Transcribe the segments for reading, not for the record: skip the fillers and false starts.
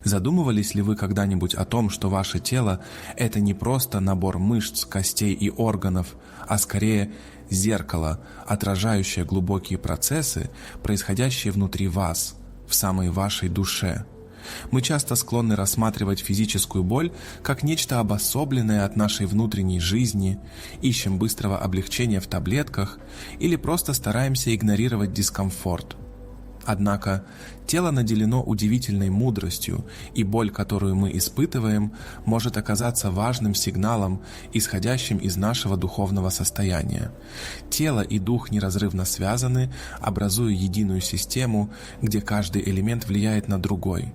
Задумывались ли вы когда-нибудь о том, что ваше тело – это не просто набор мышц, костей и органов, а скорее зеркало, отражающее глубокие процессы, происходящие внутри вас, в самой вашей душе? Мы часто склонны рассматривать физическую боль как нечто обособленное от нашей внутренней жизни, ищем быстрого облегчения в таблетках или просто стараемся игнорировать дискомфорт. Однако тело наделено удивительной мудростью, и боль, которую мы испытываем, может оказаться важным сигналом, исходящим из нашего духовного состояния. Тело и дух неразрывно связаны, образуя единую систему, где каждый элемент влияет на другой.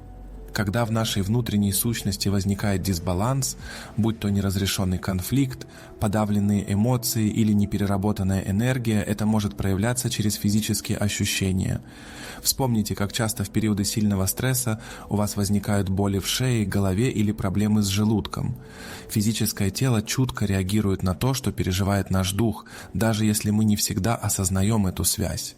Когда в нашей внутренней сущности возникает дисбаланс, будь то неразрешенный конфликт, подавленные эмоции или непереработанная энергия, это может проявляться через физические ощущения. Вспомните, как часто в периоды сильного стресса у вас возникают боли в шее, голове или проблемы с желудком. Физическое тело чутко реагирует на то, что переживает наш дух, даже если мы не всегда осознаем эту связь.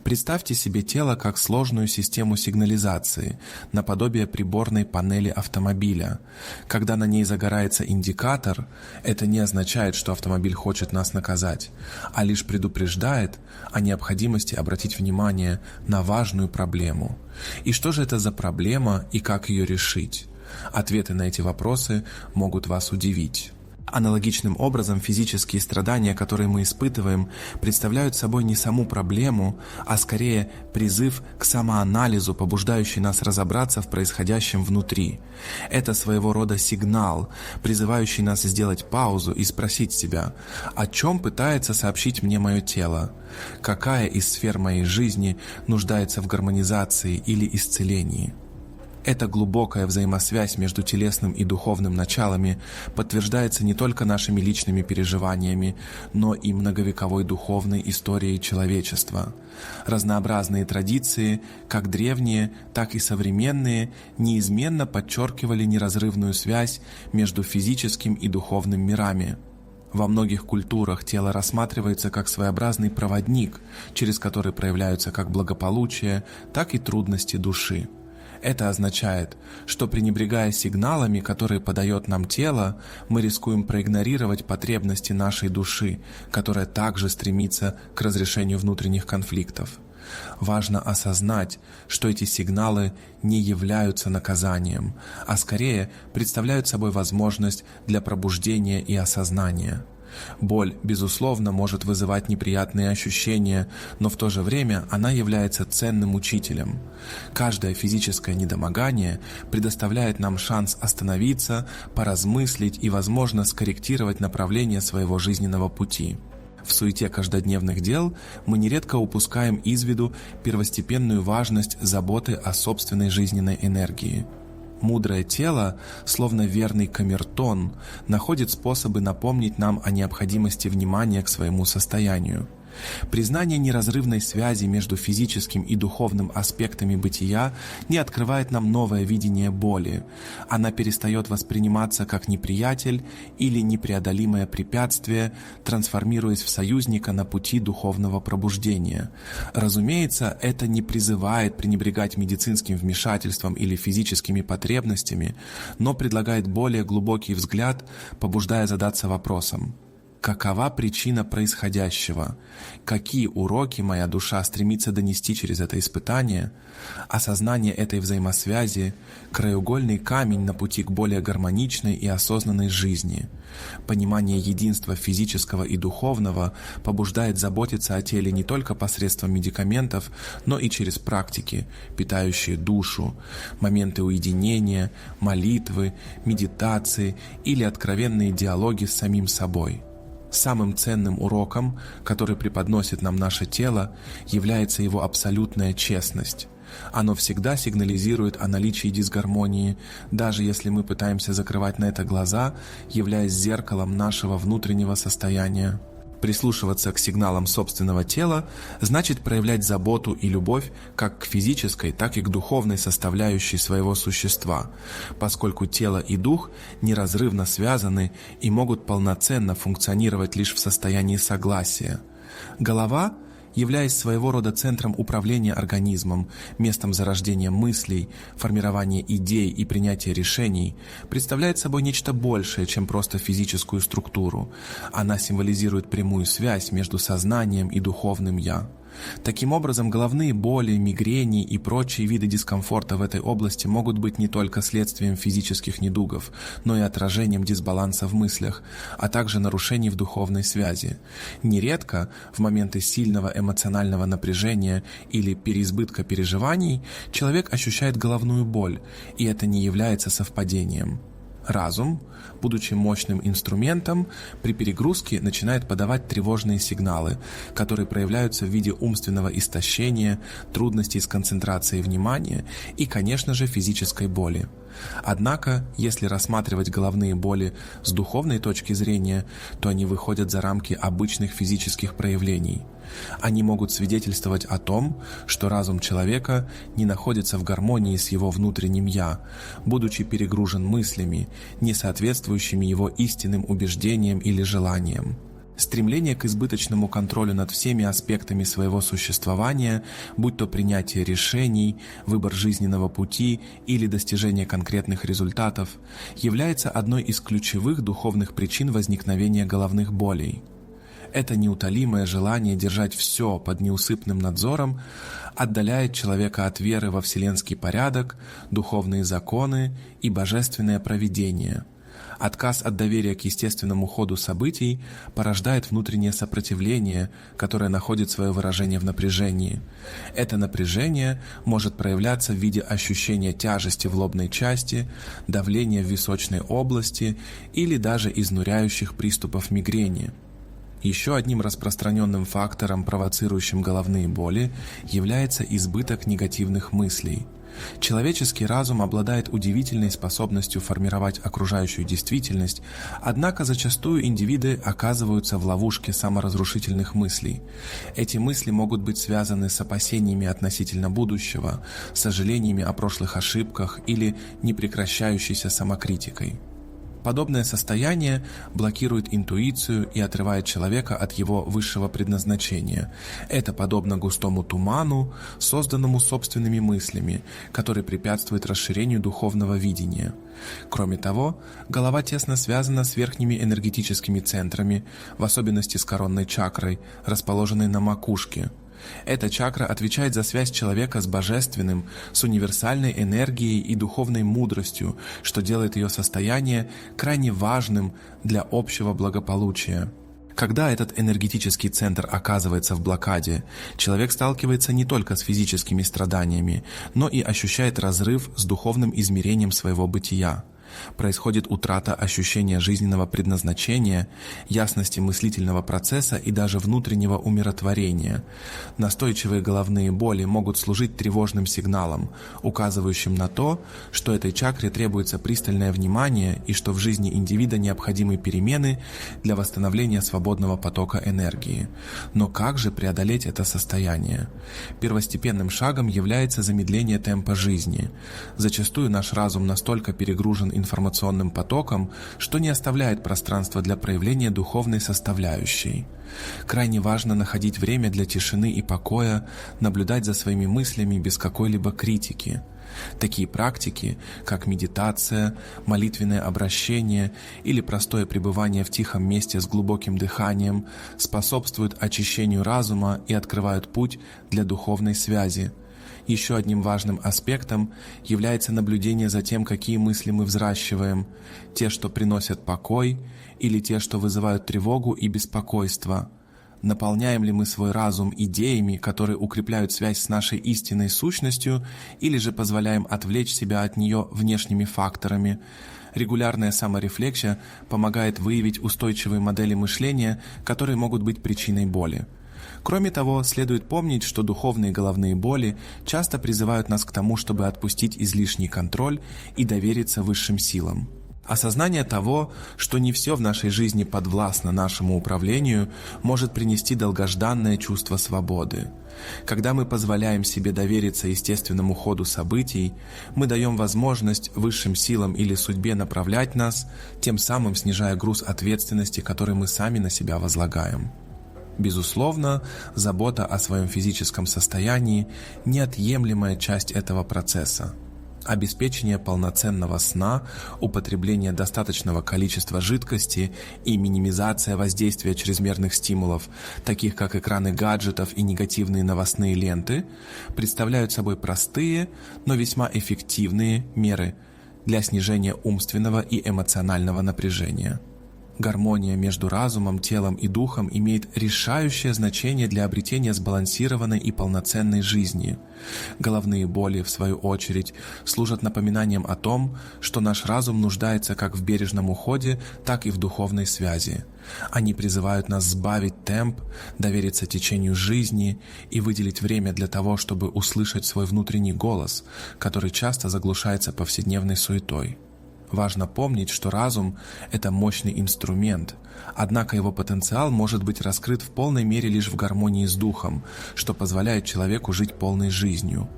Представьте себе тело как сложную систему сигнализации, наподобие приборной панели автомобиля. Когда на ней загорается индикатор, это не означает, что автомобиль хочет нас наказать, а лишь предупреждает о необходимости обратить внимание на важную проблему. И что же это за проблема и как ее решить? Ответы на эти вопросы могут вас удивить. Аналогичным образом физические страдания, которые мы испытываем, представляют собой не саму проблему, а скорее призыв к самоанализу, побуждающий нас разобраться в происходящем внутри. Это своего рода сигнал, призывающий нас сделать паузу и спросить себя, о чем пытается сообщить мне мое тело, какая из сфер моей жизни нуждается в гармонизации или исцелении. Эта глубокая взаимосвязь между телесным и духовным началами подтверждается не только нашими личными переживаниями, но и многовековой духовной историей человечества. Разнообразные традиции, как древние, так и современные, неизменно подчеркивали неразрывную связь между физическим и духовным мирами. Во многих культурах тело рассматривается как своеобразный проводник, через который проявляются как благополучие, так и трудности души. Это означает, что пренебрегая сигналами, которые подает нам тело, мы рискуем проигнорировать потребности нашей души, которая также стремится к разрешению внутренних конфликтов. Важно осознать, что эти сигналы не являются наказанием, а скорее представляют собой возможность для пробуждения и осознания. Боль, безусловно, может вызывать неприятные ощущения, но в то же время она является ценным учителем. Каждое физическое недомогание предоставляет нам шанс остановиться, поразмыслить и, возможно, скорректировать направление своего жизненного пути. В суете каждодневных дел мы нередко упускаем из виду первостепенную важность заботы о собственной жизненной энергии. Мудрое тело, словно верный камертон, находит способы напомнить нам о необходимости внимания к своему состоянию. Признание неразрывной связи между физическим и духовным аспектами бытия не открывает нам новое видение боли. Она перестает восприниматься как неприятель или непреодолимое препятствие, трансформируясь в союзника на пути духовного пробуждения. Разумеется, это не призывает пренебрегать медицинским вмешательством или физическими потребностями, но предлагает более глубокий взгляд, побуждая задаться вопросом: какова причина происходящего? Какие уроки моя душа стремится донести через это испытание? Осознание этой взаимосвязи – краеугольный камень на пути к более гармоничной и осознанной жизни. Понимание единства физического и духовного побуждает заботиться о теле не только посредством медикаментов, но и через практики, питающие душу, моменты уединения, молитвы, медитации или откровенные диалоги с самим собой. Самым ценным уроком, который преподносит нам наше тело, является его абсолютная честность. Оно всегда сигнализирует о наличии дисгармонии, даже если мы пытаемся закрывать на это глаза, являясь зеркалом нашего внутреннего состояния. Прислушиваться к сигналам собственного тела значит проявлять заботу и любовь как к физической, так и к духовной составляющей своего существа, поскольку тело и дух неразрывно связаны и могут полноценно функционировать лишь в состоянии согласия. Голова Являясь своего рода центром управления организмом, местом зарождения мыслей, формирования идей и принятия решений, представляет собой нечто большее, чем просто физическую структуру. Она символизирует прямую связь между сознанием и духовным «я». Таким образом, головные боли, мигрени и прочие виды дискомфорта в этой области могут быть не только следствием физических недугов, но и отражением дисбаланса в мыслях, а также нарушений в духовной связи. Нередко, в моменты сильного эмоционального напряжения или переизбытка переживаний, человек ощущает головную боль, и это не является совпадением. Разум, будучи мощным инструментом, при перегрузке начинает подавать тревожные сигналы, которые проявляются в виде умственного истощения, трудностей с концентрацией внимания и, конечно же, физической боли. Однако, если рассматривать головные боли с духовной точки зрения, то они выходят за рамки обычных физических проявлений. Они могут свидетельствовать о том, что разум человека не находится в гармонии с его внутренним «я», будучи перегружен мыслями, не соответствующими его истинным убеждениям или желаниям. Стремление к избыточному контролю над всеми аспектами своего существования, будь то принятие решений, выбор жизненного пути или достижение конкретных результатов, является одной из ключевых духовных причин возникновения головных болей. Это неутолимое желание держать все под неусыпным надзором отдаляет человека от веры во вселенский порядок, духовные законы и божественное провидение. Отказ от доверия к естественному ходу событий порождает внутреннее сопротивление, которое находит свое выражение в напряжении. Это напряжение может проявляться в виде ощущения тяжести в лобной части, давления в височной области или даже изнуряющих приступов мигрени. Еще одним распространенным фактором, провоцирующим головные боли, является избыток негативных мыслей. Человеческий разум обладает удивительной способностью формировать окружающую действительность, однако зачастую индивиды оказываются в ловушке саморазрушительных мыслей. Эти мысли могут быть связаны с опасениями относительно будущего, сожалениями о прошлых ошибках или непрекращающейся самокритикой. Подобное состояние блокирует интуицию и отрывает человека от его высшего предназначения. Это подобно густому туману, созданному собственными мыслями, который препятствует расширению духовного видения. Кроме того, голова тесно связана с верхними энергетическими центрами, в особенности с коронной чакрой, расположенной на макушке. Эта чакра отвечает за связь человека с божественным, с универсальной энергией и духовной мудростью, что делает ее состояние крайне важным для общего благополучия. Когда этот энергетический центр оказывается в блокаде, человек сталкивается не только с физическими страданиями, но и ощущает разрыв с духовным измерением своего бытия. Происходит утрата ощущения жизненного предназначения, ясности мыслительного процесса и даже внутреннего умиротворения. Настойчивые головные боли могут служить тревожным сигналом, указывающим на то, что этой чакре требуется пристальное внимание и что в жизни индивида необходимы перемены для восстановления свободного потока энергии. Но как же преодолеть это состояние? Первостепенным шагом является замедление темпа жизни. Зачастую наш разум настолько перегружен информационным потоком, что не оставляет пространства для проявления духовной составляющей. Крайне важно находить время для тишины и покоя, наблюдать за своими мыслями без какой-либо критики. Такие практики, как медитация, молитвенное обращение или простое пребывание в тихом месте с глубоким дыханием, способствуют очищению разума и открывают путь для духовной связи. Еще одним важным аспектом является наблюдение за тем, какие мысли мы взращиваем, те, что приносят покой, или те, что вызывают тревогу и беспокойство. Наполняем ли мы свой разум идеями, которые укрепляют связь с нашей истинной сущностью, или же позволяем отвлечь себя от нее внешними факторами? Регулярная саморефлексия помогает выявить устойчивые модели мышления, которые могут быть причиной боли. Кроме того, следует помнить, что духовные головные боли часто призывают нас к тому, чтобы отпустить излишний контроль и довериться высшим силам. Осознание того, что не все в нашей жизни подвластно нашему управлению, может принести долгожданное чувство свободы. Когда мы позволяем себе довериться естественному ходу событий, мы даем возможность высшим силам или судьбе направлять нас, тем самым снижая груз ответственности, который мы сами на себя возлагаем. Безусловно, забота о своем физическом состоянии – неотъемлемая часть этого процесса. Обеспечение полноценного сна, употребление достаточного количества жидкости и минимизация воздействия чрезмерных стимулов, таких как экраны гаджетов и негативные новостные ленты, представляют собой простые, но весьма эффективные меры для снижения умственного и эмоционального напряжения. Гармония между разумом, телом и духом имеет решающее значение для обретения сбалансированной и полноценной жизни. Головные боли, в свою очередь, служат напоминанием о том, что наш разум нуждается как в бережном уходе, так и в духовной связи. Они призывают нас сбавить темп, довериться течению жизни и выделить время для того, чтобы услышать свой внутренний голос, который часто заглушается повседневной суетой. Важно помнить, что разум – это мощный инструмент, однако его потенциал может быть раскрыт в полной мере лишь в гармонии с духом, что позволяет человеку жить полной жизнью.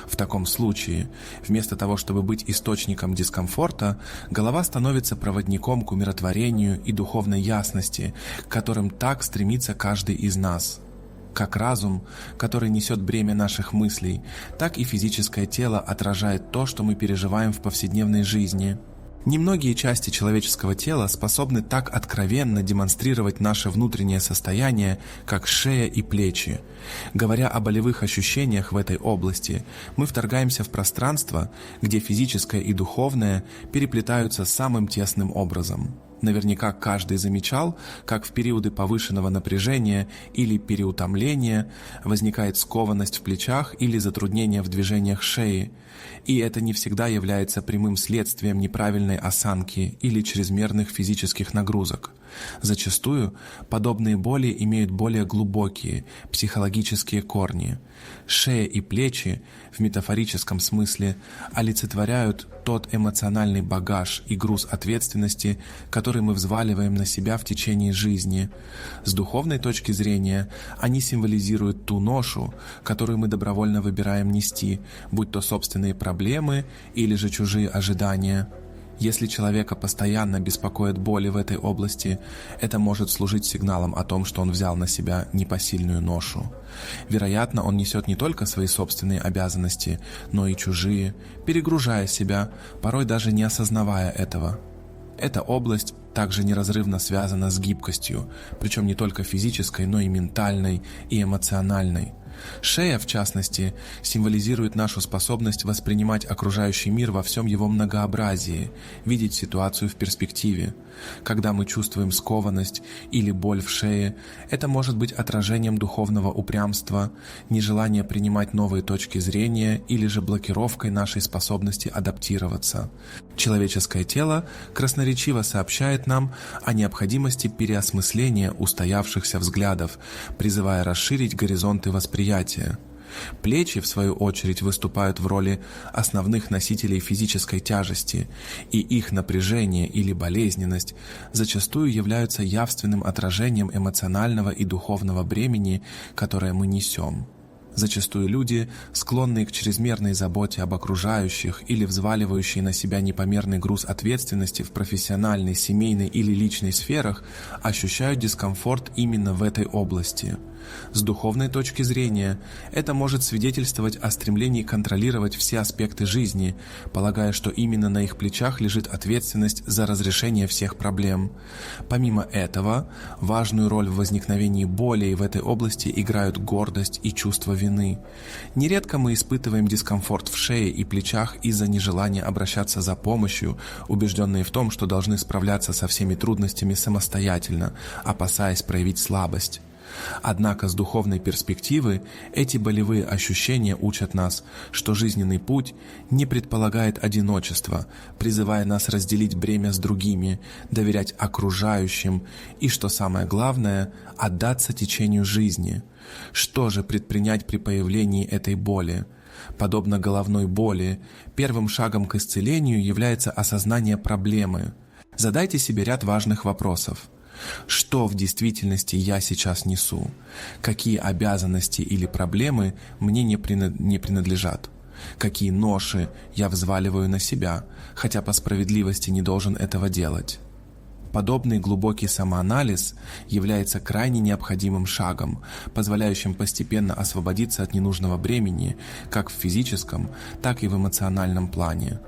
В таком случае, вместо того, чтобы быть источником дискомфорта, голова становится проводником к умиротворению и духовной ясности, к которым так стремится каждый из нас. Как разум, который несет бремя наших мыслей, так и физическое тело отражает то, что мы переживаем в повседневной жизни. Немногие части человеческого тела способны так откровенно демонстрировать наше внутреннее состояние, как шея и плечи. Говоря о болевых ощущениях в этой области, мы вторгаемся в пространство, где физическое и духовное переплетаются самым тесным образом. Наверняка каждый замечал, как в периоды повышенного напряжения или переутомления возникает скованность в плечах или затруднение в движениях шеи, и это не всегда является прямым следствием неправильной осанки или чрезмерных физических нагрузок. Зачастую подобные боли имеют более глубокие психологические корни. Шея и плечи в метафорическом смысле олицетворяют тот эмоциональный багаж и груз ответственности, который мы взваливаем на себя в течение жизни. С духовной точки зрения они символизируют ту ношу, которую мы добровольно выбираем нести, будь то собственные проблемы или же чужие ожидания. Если человека постоянно беспокоят боли в этой области, это может служить сигналом о том, что он взял на себя непосильную ношу. Вероятно, он несет не только свои собственные обязанности, но и чужие, перегружая себя, порой даже не осознавая этого. Эта область также неразрывно связана с гибкостью, причем не только физической, но и ментальной и эмоциональной. Шея, в частности, символизирует нашу способность воспринимать окружающий мир во всем его многообразии, видеть ситуацию в перспективе. Когда мы чувствуем скованность или боль в шее, это может быть отражением духовного упрямства, нежелания принимать новые точки зрения или же блокировкой нашей способности адаптироваться. Человеческое тело красноречиво сообщает нам о необходимости переосмысления устоявшихся взглядов, призывая расширить горизонты восприятия. Плечи, в свою очередь, выступают в роли основных носителей физической тяжести, и их напряжение или болезненность зачастую являются явственным отражением эмоционального и духовного бремени, которое мы несем. Зачастую люди, склонные к чрезмерной заботе об окружающих или взваливающие на себя непомерный груз ответственности в профессиональной, семейной или личной сферах, ощущают дискомфорт именно в этой области. С духовной точки зрения, это может свидетельствовать о стремлении контролировать все аспекты жизни, полагая, что именно на их плечах лежит ответственность за разрешение всех проблем. Помимо этого, важную роль в возникновении болей в этой области играют гордость и чувство вины. Нередко мы испытываем дискомфорт в шее и плечах из-за нежелания обращаться за помощью, убежденные в том, что должны справляться со всеми трудностями самостоятельно, опасаясь проявить слабость. Однако с духовной перспективы эти болевые ощущения учат нас, что жизненный путь не предполагает одиночества, призывая нас разделить бремя с другими, доверять окружающим и, что самое главное, отдаться течению жизни. Что же предпринять при появлении этой боли? Подобно головной боли, первым шагом к исцелению является осознание проблемы. Задайте себе ряд важных вопросов. Что в действительности я сейчас несу? Какие обязанности или проблемы мне не принадлежат? Какие ноши я взваливаю на себя, хотя по справедливости не должен этого делать? Подобный глубокий самоанализ является крайне необходимым шагом, позволяющим постепенно освободиться от ненужного бремени как в физическом, так и в эмоциональном плане.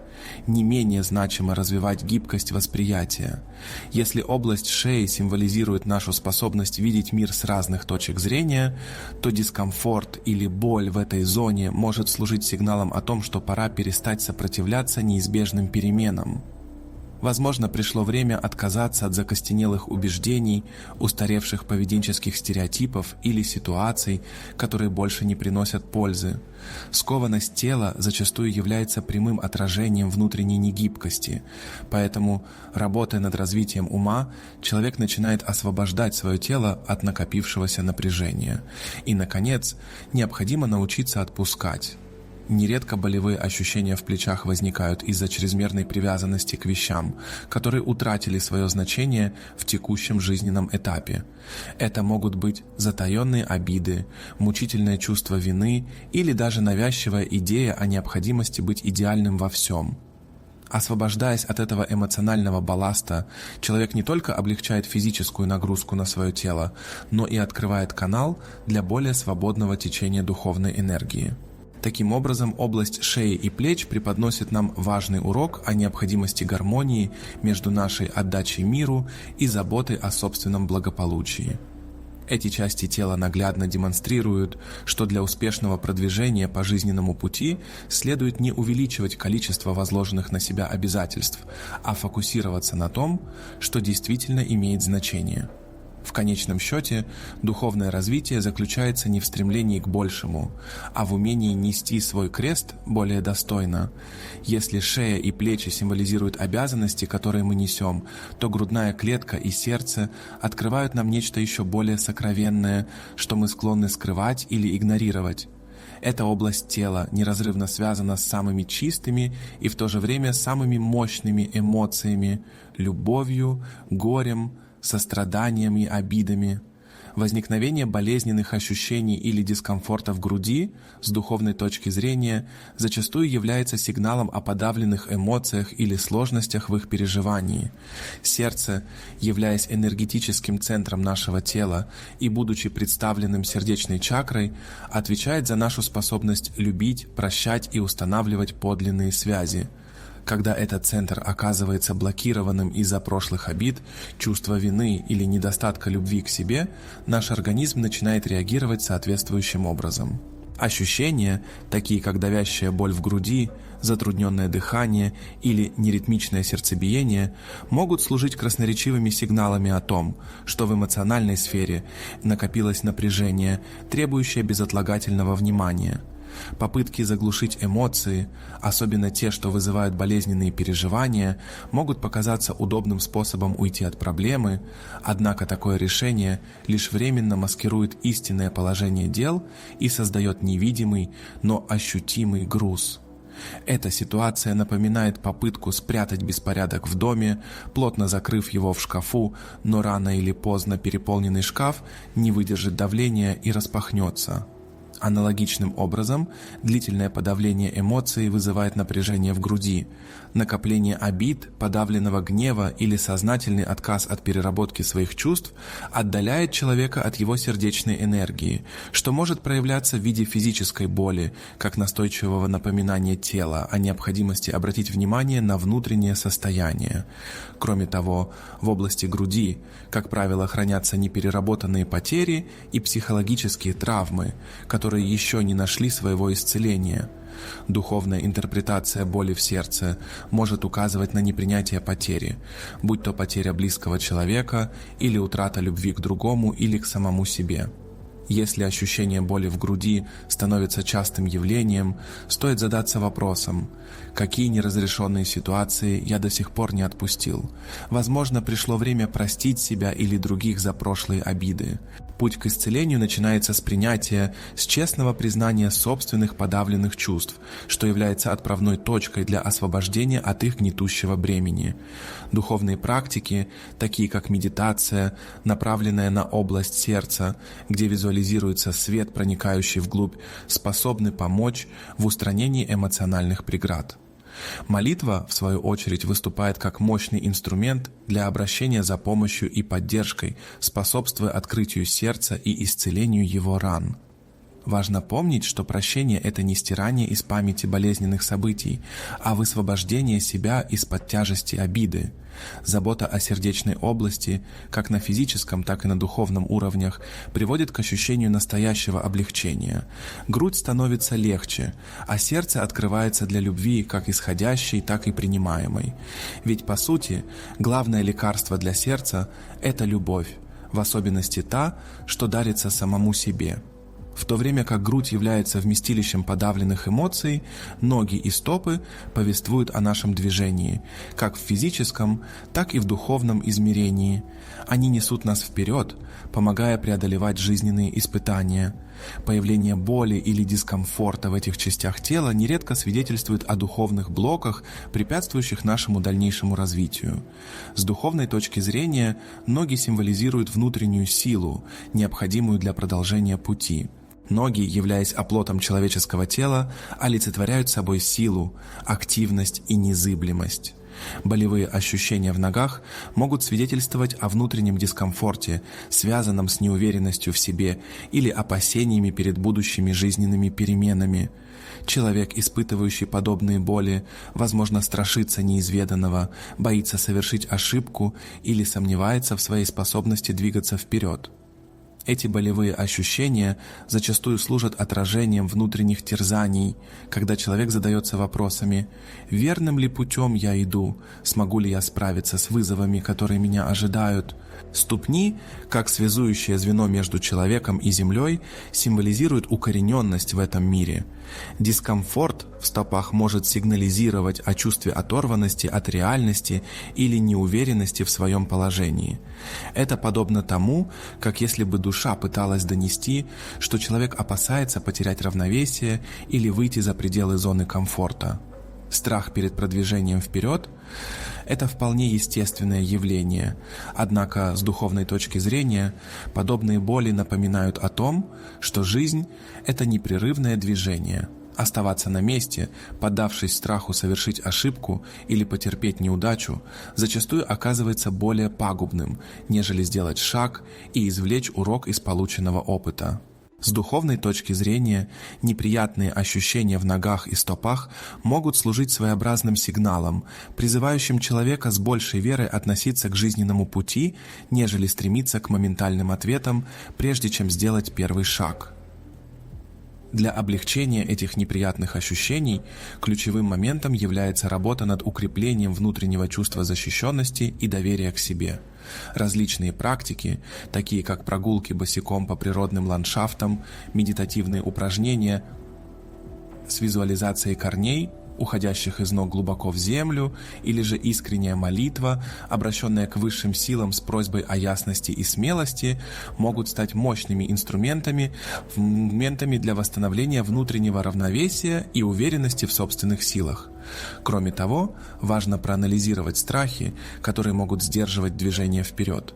Не менее значимо развивать гибкость восприятия. Если область шеи символизирует нашу способность видеть мир с разных точек зрения, то дискомфорт или боль в этой зоне может служить сигналом о том, что пора перестать сопротивляться неизбежным переменам. Возможно, пришло время отказаться от закостенелых убеждений, устаревших поведенческих стереотипов или ситуаций, которые больше не приносят пользы. Скованность тела зачастую является прямым отражением внутренней негибкости, поэтому, работая над развитием ума, человек начинает освобождать свое тело от накопившегося напряжения. И, наконец, необходимо научиться отпускать. Нередко болевые ощущения в плечах возникают из-за чрезмерной привязанности к вещам, которые утратили свое значение в текущем жизненном этапе. Это могут быть затаенные обиды, мучительное чувство вины или даже навязчивая идея о необходимости быть идеальным во всем. Освобождаясь от этого эмоционального балласта, человек не только облегчает физическую нагрузку на свое тело, но и открывает канал для более свободного течения духовной энергии. Таким образом, область шеи и плеч преподносит нам важный урок о необходимости гармонии между нашей отдачей миру и заботой о собственном благополучии. Эти части тела наглядно демонстрируют, что для успешного продвижения по жизненному пути следует не увеличивать количество возложенных на себя обязательств, а фокусироваться на том, что действительно имеет значение. В конечном счете, духовное развитие заключается не в стремлении к большему, а в умении нести свой крест более достойно. Если шея и плечи символизируют обязанности, которые мы несем, то грудная клетка и сердце открывают нам нечто еще более сокровенное, что мы склонны скрывать или игнорировать. Эта область тела неразрывно связана с самыми чистыми и в то же время самыми мощными эмоциями – любовью, горем, состраданием и обидами. Возникновение болезненных ощущений или дискомфорта в груди с духовной точки зрения зачастую является сигналом о подавленных эмоциях или сложностях в их переживании. Сердце, являясь энергетическим центром нашего тела и будучи представленным сердечной чакрой, отвечает за нашу способность любить, прощать и устанавливать подлинные связи. Когда этот центр оказывается блокированным из-за прошлых обид, чувства вины или недостатка любви к себе, наш организм начинает реагировать соответствующим образом. Ощущения, такие как давящая боль в груди, затрудненное дыхание или неритмичное сердцебиение, могут служить красноречивыми сигналами о том, что в эмоциональной сфере накопилось напряжение, требующее безотлагательного внимания. Попытки заглушить эмоции, особенно те, что вызывают болезненные переживания, могут показаться удобным способом уйти от проблемы, однако такое решение лишь временно маскирует истинное положение дел и создает невидимый, но ощутимый груз. Эта ситуация напоминает попытку спрятать беспорядок в доме, плотно закрыв его в шкафу, но рано или поздно переполненный шкаф не выдержит давления и распахнется. Аналогичным образом, длительное подавление эмоций вызывает напряжение в груди. Накопление обид, подавленного гнева или сознательный отказ от переработки своих чувств отдаляет человека от его сердечной энергии, что может проявляться в виде физической боли, как настойчивого напоминания тела о необходимости обратить внимание на внутреннее состояние. Кроме того, в области груди, как правило, хранятся непереработанные потери и психологические травмы, которые еще не нашли своего исцеления. Духовная интерпретация боли в сердце может указывать на непринятие потери, будь то потеря близкого человека или утрата любви к другому или к самому себе. Если ощущение боли в груди становится частым явлением, стоит задаться вопросом: какие неразрешенные ситуации я до сих пор не отпустил? Возможно, пришло время простить себя или других за прошлые обиды. Путь к исцелению начинается с принятия, с честного признания собственных подавленных чувств, что является отправной точкой для освобождения от их гнетущего бремени. Духовные практики, такие как медитация, направленная на область сердца, где визуализируется свет, проникающий вглубь, способны помочь в устранении эмоциональных преград. Молитва, в свою очередь, выступает как мощный инструмент для обращения за помощью и поддержкой, способствуя открытию сердца и исцелению его ран. Важно помнить, что прощение – это не стирание из памяти болезненных событий, а высвобождение себя из-под тяжести обиды. Забота о сердечной области, как на физическом, так и на духовном уровнях, приводит к ощущению настоящего облегчения. Грудь становится легче, а сердце открывается для любви, как исходящей, так и принимаемой. Ведь, по сути, главное лекарство для сердца – это любовь, в особенности та, что дарится самому себе. В то время как грудь является вместилищем подавленных эмоций, ноги и стопы повествуют о нашем движении, как в физическом, так и в духовном измерении. Они несут нас вперед, помогая преодолевать жизненные испытания. Появление боли или дискомфорта в этих частях тела нередко свидетельствует о духовных блоках, препятствующих нашему дальнейшему развитию. С духовной точки зрения, ноги символизируют внутреннюю силу, необходимую для продолжения пути. Ноги, являясь оплотом человеческого тела, олицетворяют собой силу, активность и незыблемость. Болевые ощущения в ногах могут свидетельствовать о внутреннем дискомфорте, связанном с неуверенностью в себе или опасениями перед будущими жизненными переменами. Человек, испытывающий подобные боли, возможно, страшится неизведанного, боится совершить ошибку или сомневается в своей способности двигаться вперед. Эти болевые ощущения зачастую служат отражением внутренних терзаний, когда человек задается вопросами: «Верным ли путем я иду? Смогу ли я справиться с вызовами, которые меня ожидают?» Ступни, как связующее звено между человеком и землей, символизируют укорененность в этом мире. Дискомфорт в стопах может сигнализировать о чувстве оторванности от реальности или неуверенности в своем положении. Это подобно тому, как если бы душа пыталась донести, что человек опасается потерять равновесие или выйти за пределы зоны комфорта. Страх перед продвижением вперед – это вполне естественное явление, однако с духовной точки зрения подобные боли напоминают о том, что жизнь – это непрерывное движение. Оставаться на месте, поддавшись страху совершить ошибку или потерпеть неудачу, зачастую оказывается более пагубным, нежели сделать шаг и извлечь урок из полученного опыта. С духовной точки зрения, неприятные ощущения в ногах и стопах могут служить своеобразным сигналом, призывающим человека с большей верой относиться к жизненному пути, нежели стремиться к моментальным ответам, прежде чем сделать первый шаг. Для облегчения этих неприятных ощущений ключевым моментом является работа над укреплением внутреннего чувства защищенности и доверия к себе. Различные практики, такие как прогулки босиком по природным ландшафтам, медитативные упражнения с визуализацией корней, уходящих из ног глубоко в землю, или же искренняя молитва, обращенная к высшим силам с просьбой о ясности и смелости, могут стать мощными инструментами для восстановления внутреннего равновесия и уверенности в собственных силах. Кроме того, важно проанализировать страхи, которые могут сдерживать движение вперед.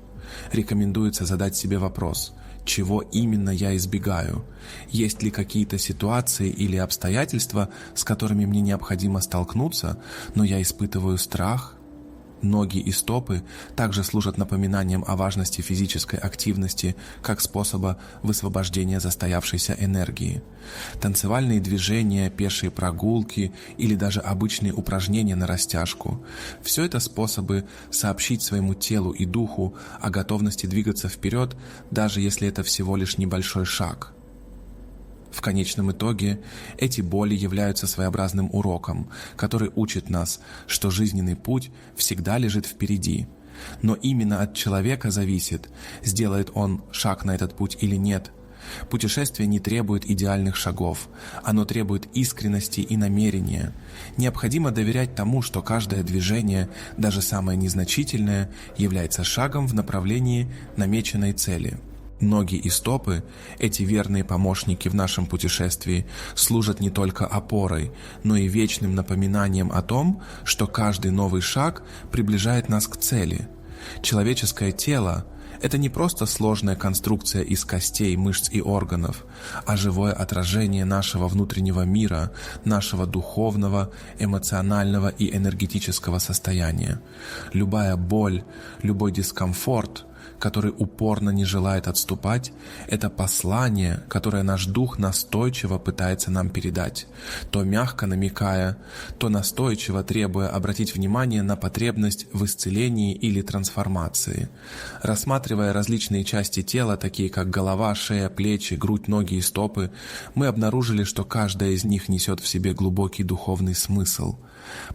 Рекомендуется задать себе вопрос: чего именно я избегаю? Есть ли какие-то ситуации или обстоятельства, с которыми мне необходимо столкнуться, но я испытываю страх? Ноги и стопы также служат напоминанием о важности физической активности как способа высвобождения застоявшейся энергии. Танцевальные движения, пешие прогулки или даже обычные упражнения на растяжку – все это способы сообщить своему телу и духу о готовности двигаться вперед, даже если это всего лишь небольшой шаг. В конечном итоге эти боли являются своеобразным уроком, который учит нас, что жизненный путь всегда лежит впереди. Но именно от человека зависит, сделает он шаг на этот путь или нет. Путешествие не требует идеальных шагов, оно требует искренности и намерения. Необходимо доверять тому, что каждое движение, даже самое незначительное, является шагом в направлении намеченной цели. Ноги и стопы, эти верные помощники в нашем путешествии, служат не только опорой, но и вечным напоминанием о том, что каждый новый шаг приближает нас к цели. Человеческое тело Это не просто сложная конструкция из костей, мышц и органов, а живое отражение нашего внутреннего мира, нашего духовного, эмоционального и энергетического состояния. Любая боль, любой дискомфорт, который упорно не желает отступать, это послание, которое наш дух настойчиво пытается нам передать, то мягко намекая, то настойчиво требуя обратить внимание на потребность в исцелении или трансформации. Рассматривая различные части тела, такие как голова, шея, плечи, грудь, ноги и стопы, мы обнаружили, что каждая из них несет в себе глубокий духовный смысл.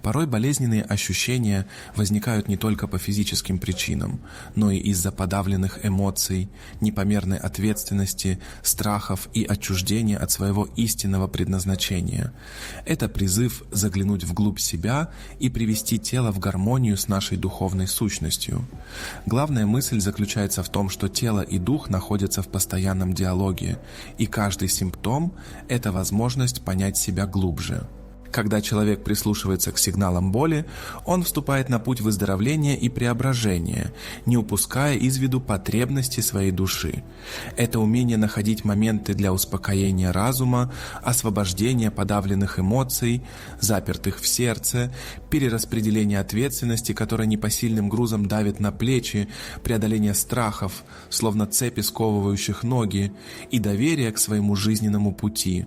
Порой болезненные ощущения возникают не только по физическим причинам, но и из-за подавленных эмоций, непомерной ответственности, страхов и отчуждения от своего истинного предназначения. Это призыв заглянуть вглубь себя и привести тело в гармонию с нашей духовной сущностью. Главная мысль заключается в том, что тело и дух находятся в постоянном диалоге, и каждый симптом – это возможность понять себя глубже. Когда человек прислушивается к сигналам боли, он вступает на путь выздоровления и преображения, не упуская из виду потребности своей души. Это умение находить моменты для успокоения разума, освобождения подавленных эмоций, запертых в сердце, перераспределения ответственности, которая непосильным грузом давит на плечи, преодоления страхов, словно цепи, сковывающих ноги, и доверия к своему жизненному пути.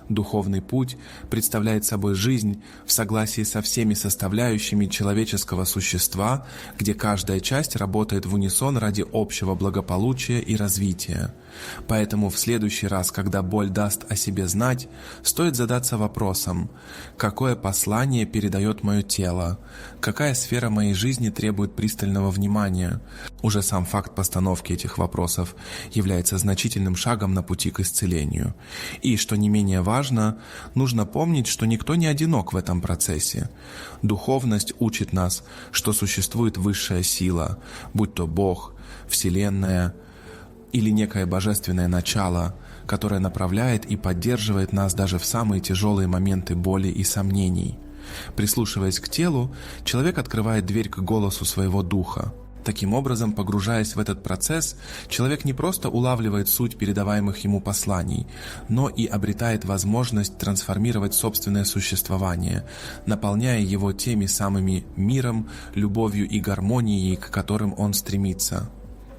Духовный путь представляет собой жизнь в согласии со всеми составляющими человеческого существа, где каждая часть работает в унисон ради общего благополучия и развития. Поэтому в следующий раз, когда боль даст о себе знать, стоит задаться вопросом: какое послание передает мое тело? Какая сфера моей жизни требует пристального внимания? Уже сам факт постановки этих вопросов является значительным шагом на пути к исцелению. И, что не менее важно, нужно помнить, что никто не одинок в этом процессе. Духовность учит нас, что существует высшая сила, будь то Бог, Вселенная или некое божественное начало, которое направляет и поддерживает нас даже в самые тяжелые моменты боли и сомнений. Прислушиваясь к телу, человек открывает дверь к голосу своего духа. Таким образом, погружаясь в этот процесс, человек не просто улавливает суть передаваемых ему посланий, но и обретает возможность трансформировать собственное существование, наполняя его теми самыми миром, любовью и гармонией, к которым он стремится.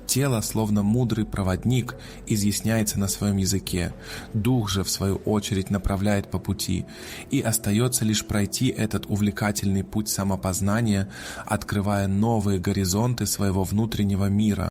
Тело, словно мудрый проводник, изъясняется на своем языке, дух же, в свою очередь, направляет по пути, и остается лишь пройти этот увлекательный путь самопознания, открывая новые горизонты своего внутреннего мира.